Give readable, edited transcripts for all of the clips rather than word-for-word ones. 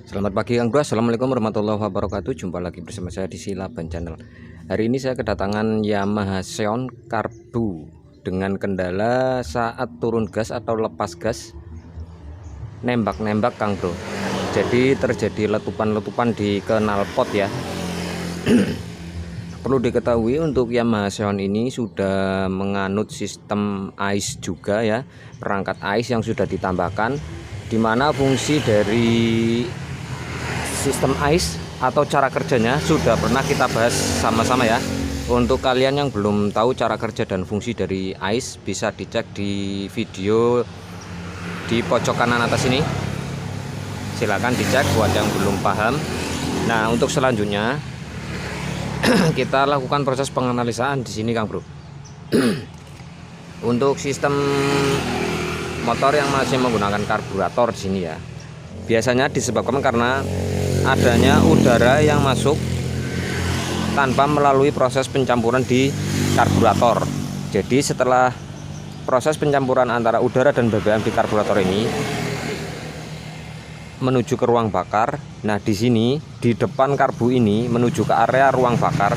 Selamat pagi Kang Bro, Assalamualaikum warahmatullahi wabarakatuh. Jumpa lagi bersama saya di Silaban Channel. Hari ini saya kedatangan Yamaha Xeon Karbu dengan kendala saat turun gas atau lepas gas nembak-nembak Kang Bro. Jadi terjadi letupan-letupan di knalpot ya. Perlu diketahui untuk Yamaha Xeon ini sudah menganut sistem AIS juga ya, perangkat AIS yang sudah ditambahkan, dimana fungsi dari sistem AIS atau cara kerjanya sudah pernah kita bahas sama-sama ya. Untuk kalian yang belum tahu cara kerja dan fungsi dari AIS, bisa dicek di video di pojok kanan atas ini. Silahkan dicek buat yang belum paham. Nah, untuk selanjutnya kita lakukan proses penganalisaan di sini Kang Bro. Untuk sistem motor yang masih menggunakan karburator di sini ya, biasanya disebabkan karena adanya udara yang masuk tanpa melalui proses pencampuran di karburator. Jadi setelah proses pencampuran antara udara dan BBM di karburator ini menuju ke ruang bakar. Nah, di sini di depan karbu ini menuju ke area ruang bakar,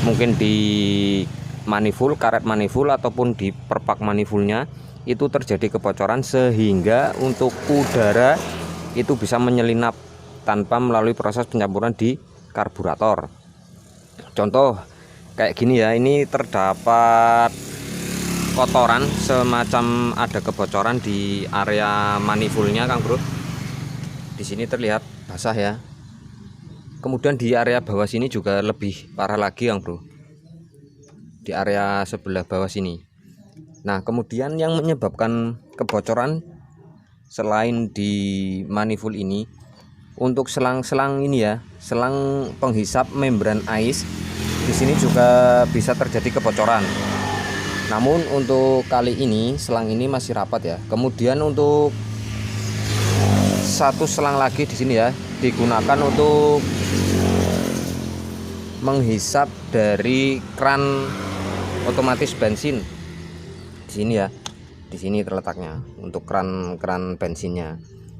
mungkin di manifold, karet manifold ataupun di perpak manifoldnya itu terjadi kebocoran sehingga untuk udara itu bisa menyelinap tanpa melalui proses pencampuran di karburator. Contoh kayak gini ya, ini terdapat kotoran semacam ada kebocoran di area manifoldnya Kang Bro. Di sini terlihat basah ya. Kemudian di area bawah sini juga lebih parah lagi Kang Bro, di area sebelah bawah sini. Nah, kemudian yang menyebabkan kebocoran selain di manifold ini, untuk selang-selang ini ya, selang penghisap membran AIS di sini juga bisa terjadi kebocoran. Namun untuk kali ini selang ini masih rapat ya. Kemudian untuk satu selang lagi di sini ya digunakan untuk menghisap dari kran otomatis bensin. Di sini ya. Di sini terletaknya untuk kran bensinnya.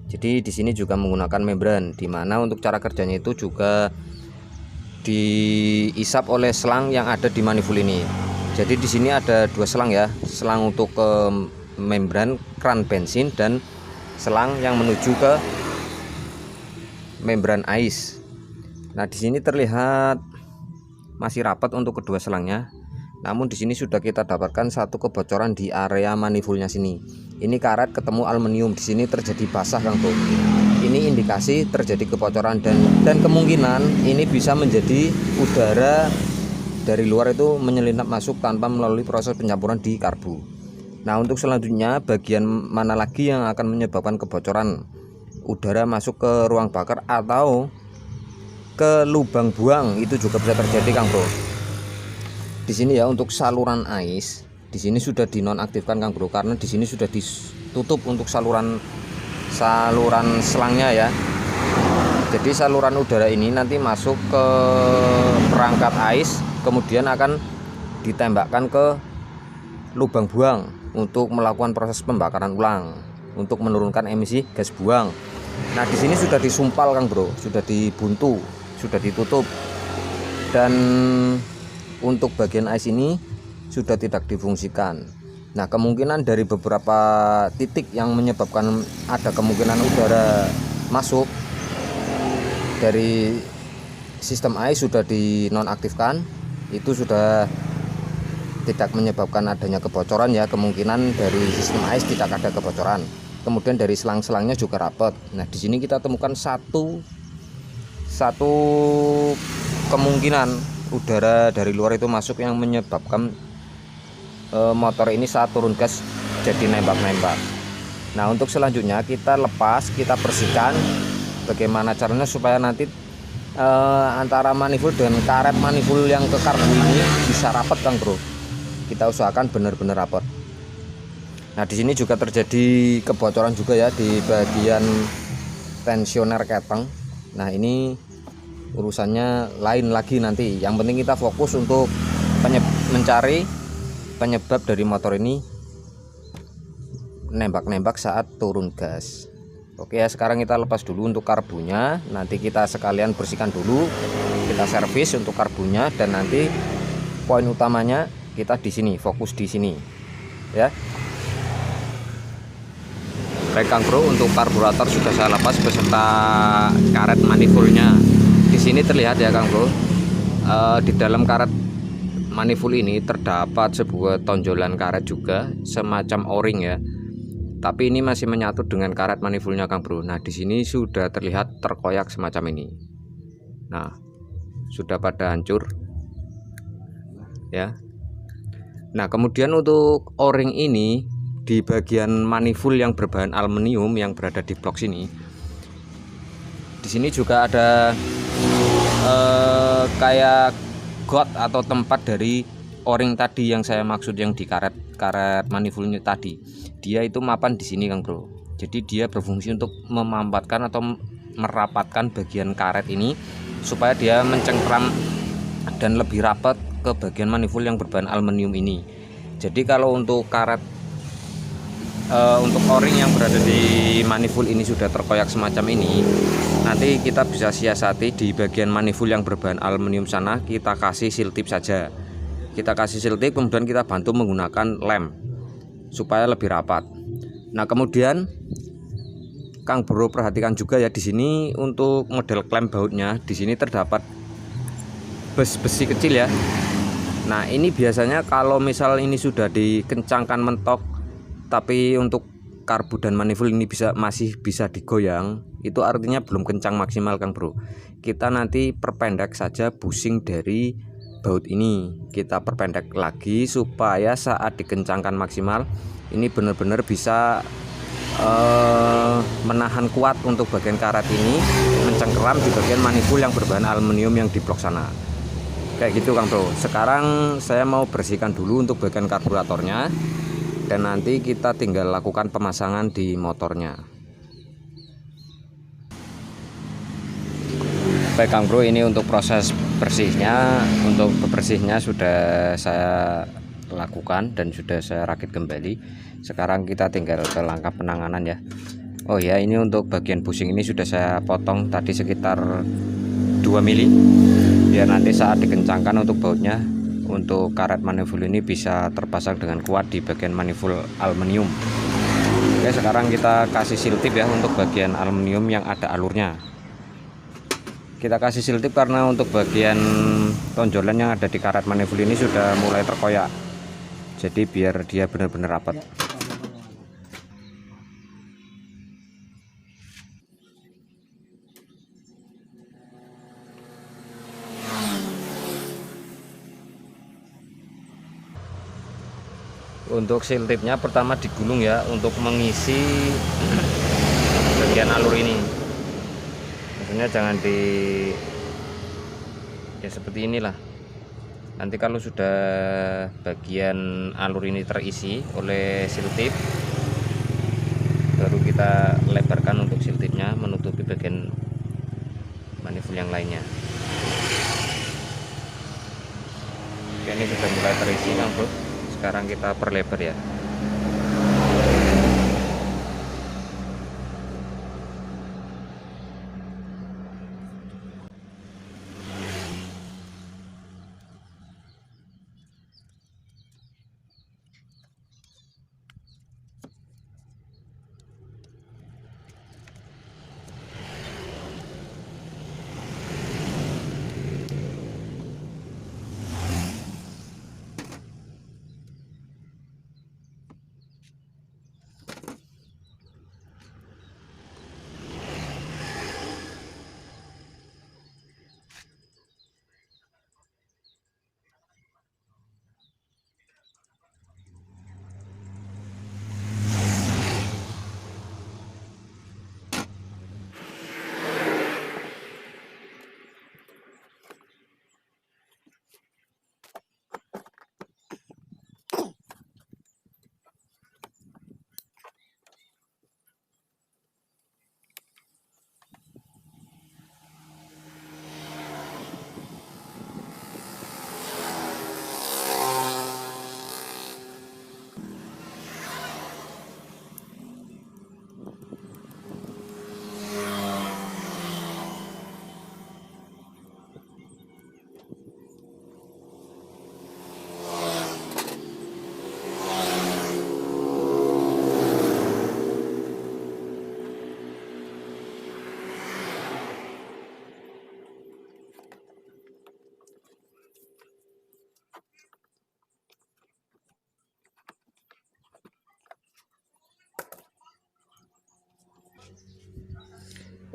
Jadi di sini juga menggunakan membran, dimana untuk cara kerjanya itu juga diisap oleh selang yang ada di manifold ini. Jadi di sini ada dua selang ya, selang untuk ke membran kran bensin dan selang yang menuju ke membran AIS. Nah, di sini terlihat masih rapat untuk kedua selangnya. Namun di sini sudah kita dapatkan satu kebocoran di area manifoldnya sini. Ini karet ketemu aluminium, di sini terjadi basah Kang Bro. Ini indikasi terjadi kebocoran dan kemungkinan ini bisa menjadi udara dari luar itu menyelinap masuk tanpa melalui proses pencampuran di karbu. Nah, untuk selanjutnya bagian mana lagi yang akan menyebabkan kebocoran udara masuk ke ruang bakar atau ke lubang buang, itu juga bisa terjadi Kang Bro. Di sini ya, untuk saluran AIS di sini sudah dinonaktifkan Kang Bro, karena di sini sudah ditutup untuk saluran selangnya ya. Jadi saluran udara ini nanti masuk ke perangkat AIS, kemudian akan ditembakkan ke lubang buang untuk melakukan proses pembakaran ulang untuk menurunkan emisi gas buang. Nah, di sini sudah disumpal Kang Bro, sudah dibuntu, sudah ditutup, dan untuk bagian AIS ini sudah tidak difungsikan. Nah, kemungkinan dari beberapa titik yang menyebabkan ada kemungkinan udara masuk dari sistem AIS sudah dinonaktifkan, itu sudah tidak menyebabkan adanya kebocoran ya. Kemungkinan dari sistem AIS tidak ada kebocoran. Kemudian dari selang-selangnya juga rapat. Nah, di sini kita temukan satu kemungkinan udara dari luar itu masuk yang menyebabkan motor ini saat turun gas jadi nembak-nembak. Nah, untuk selanjutnya kita lepas, kita bersihkan. Bagaimana caranya supaya nanti antara manifold dan karet manifold yang ke karbu ini bisa rapat Kang Bro. Kita usahakan benar-benar rapat. Nah, di sini juga terjadi kebocoran juga ya di bagian tensioner keteng. Nah, ini urusannya lain lagi nanti. Yang penting kita fokus untuk mencari penyebab dari motor ini nembak-nembak saat turun gas. Oke ya, sekarang kita lepas dulu untuk karbunya. Nanti kita sekalian bersihkan dulu, kita servis untuk karbunya, dan nanti poin utamanya kita di sini, fokus di sini ya. Baik Kang Bro, untuk karburator sudah saya lepas beserta karet manifoldnya. Di sini terlihat ya Kang Bro, di dalam karet manifold ini terdapat sebuah tonjolan karet juga, semacam o-ring ya. Tapi ini masih menyatu dengan karet manifoldnya Kang Bro. Nah, di sini sudah terlihat terkoyak semacam ini. Nah, sudah pada hancur ya. Nah, kemudian untuk o-ring ini di bagian manifold yang berbahan aluminium yang berada di blok sini. Di sini juga ada kayak got atau tempat dari o-ring tadi yang saya maksud, yang di karet manifoldnya tadi. Dia itu mapan di sini Kang Bro. Jadi dia berfungsi untuk memampatkan atau merapatkan bagian karet ini supaya dia mencengkram dan lebih rapat ke bagian manifold yang berbahan aluminium ini. Jadi kalau untuk karet untuk o-ring yang berada di manifold ini sudah terkoyak semacam ini, nanti kita bisa siasati di bagian manifold yang berbahan aluminium sana, kita kasih seal tip saja. Kita kasih seal tip, kemudian kita bantu menggunakan lem supaya lebih rapat. Nah, kemudian Kang Bro perhatikan juga ya, di sini untuk model klem bautnya di sini terdapat besi kecil ya. Nah, ini biasanya kalau misal ini sudah dikencangkan mentok, tapi untuk karbu dan manifold ini masih bisa digoyang, itu artinya belum kencang maksimal Kang Bro. Kita nanti perpendek saja bushing dari baut ini, kita perpendek lagi supaya saat dikencangkan maksimal ini benar-benar bisa menahan kuat untuk bagian karet ini mencengkeram di bagian manifold yang berbahan aluminium yang di blok sana. Kayak gitu Kang Bro. Sekarang saya mau bersihkan dulu untuk bagian karburatornya, dan nanti kita tinggal lakukan pemasangan di motornya. Baik Kang Bro, ini untuk proses bersihnya, untuk bersihnya sudah saya lakukan dan sudah saya rakit kembali. Sekarang kita tinggal ke langkah penanganan ya. Oh ya, ini untuk bagian bushing ini sudah saya potong tadi sekitar 2 mili, biar nanti saat dikencangkan untuk bautnya, untuk karet manifold ini bisa terpasang dengan kuat di bagian manifold aluminium. Oke, sekarang kita kasih seal tip ya untuk bagian aluminium yang ada alurnya. Kita kasih seal tip karena untuk bagian tonjolan yang ada di karet manifold ini sudah mulai terkoyak. Jadi biar dia benar-benar rapat. Untuk seal tipnya pertama digulung ya, untuk mengisi bagian alur ini. Maksudnya jangan ya seperti inilah. Nanti kalau sudah bagian alur ini terisi oleh seal tip, baru kita lebarkan untuk seal tipnya menutupi bagian manifold yang lainnya. Oke, ini sudah mulai terisi Kang Bro. Sekarang kita perlebar ya.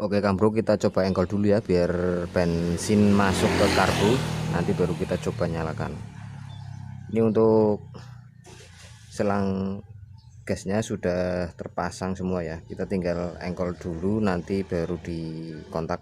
Oke Kang Bro, kita coba engkol dulu ya biar bensin masuk ke karbu, nanti baru kita coba nyalakan. Ini untuk selang gasnya sudah terpasang semua ya, kita tinggal engkol dulu nanti baru dikontak.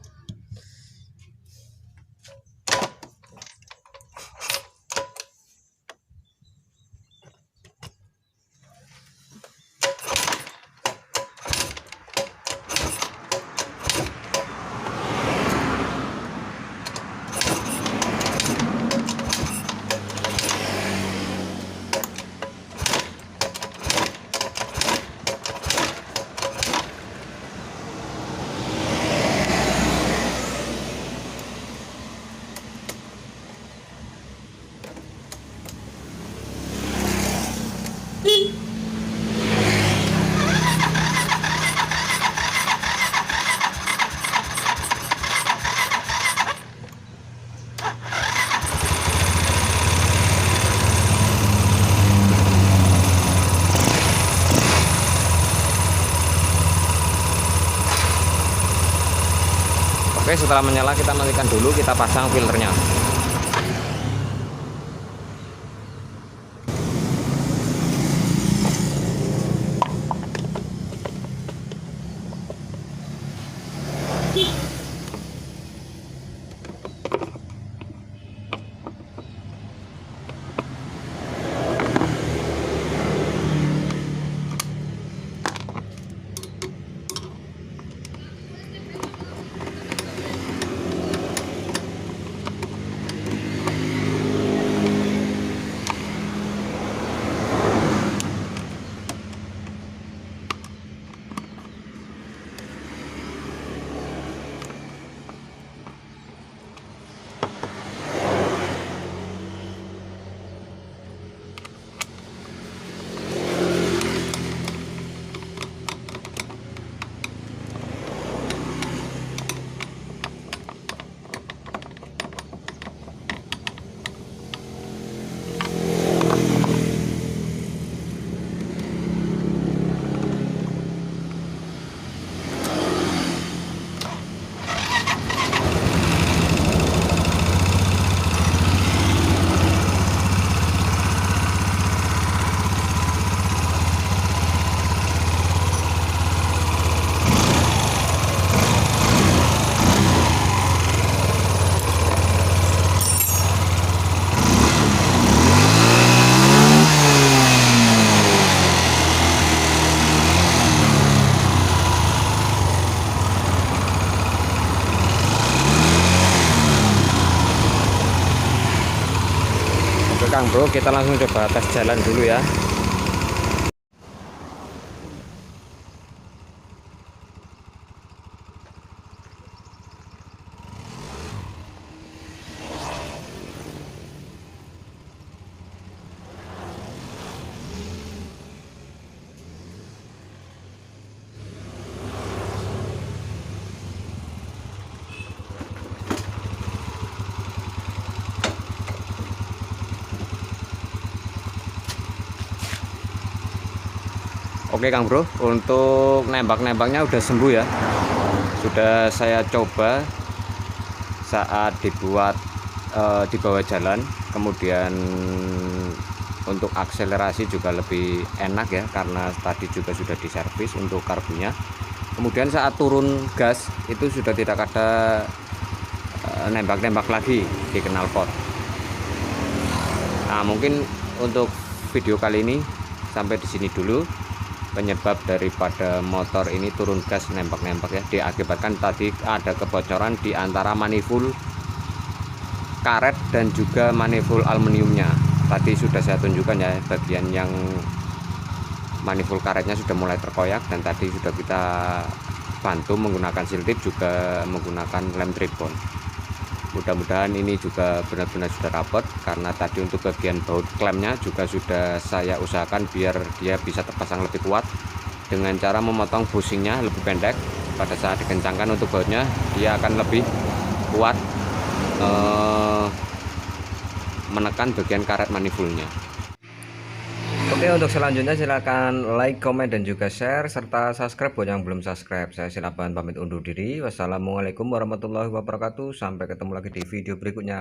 Oke, setelah menyala kita matikan dulu, kita pasang filternya. Kang Bro, kita langsung coba tes jalan dulu ya. Oke Kang Bro, untuk nembak-nembaknya udah sembuh ya. Sudah saya coba saat dibuat di bawah jalan, kemudian untuk akselerasi juga lebih enak ya, karena tadi juga sudah diservis untuk karbunya. Kemudian saat turun gas itu sudah tidak ada nembak-nembak lagi di knalpot. Nah, mungkin untuk video kali ini sampai di sini dulu. Penyebab daripada motor ini turun gas nembak-nembak ya, diakibatkan tadi ada kebocoran di antara manifold karet dan juga manifold aluminiumnya. Tadi sudah saya tunjukkan ya, bagian yang manifold karetnya sudah mulai terkoyak, dan tadi sudah kita bantu menggunakan seal tip, juga menggunakan lem tripod. Mudah-mudahan ini juga benar-benar sudah rapat, karena tadi untuk bagian baut klemnya juga sudah saya usahakan biar dia bisa terpasang lebih kuat dengan cara memotong bushingnya lebih pendek. Pada saat dikencangkan untuk bautnya, dia akan lebih kuat menekan bagian karet manifoldnya. Oke, untuk selanjutnya silakan like, komen, dan juga share serta subscribe buat yang belum subscribe. Saya Silaban pamit undur diri. Wassalamualaikum warahmatullahi wabarakatuh. Sampai ketemu lagi di video berikutnya.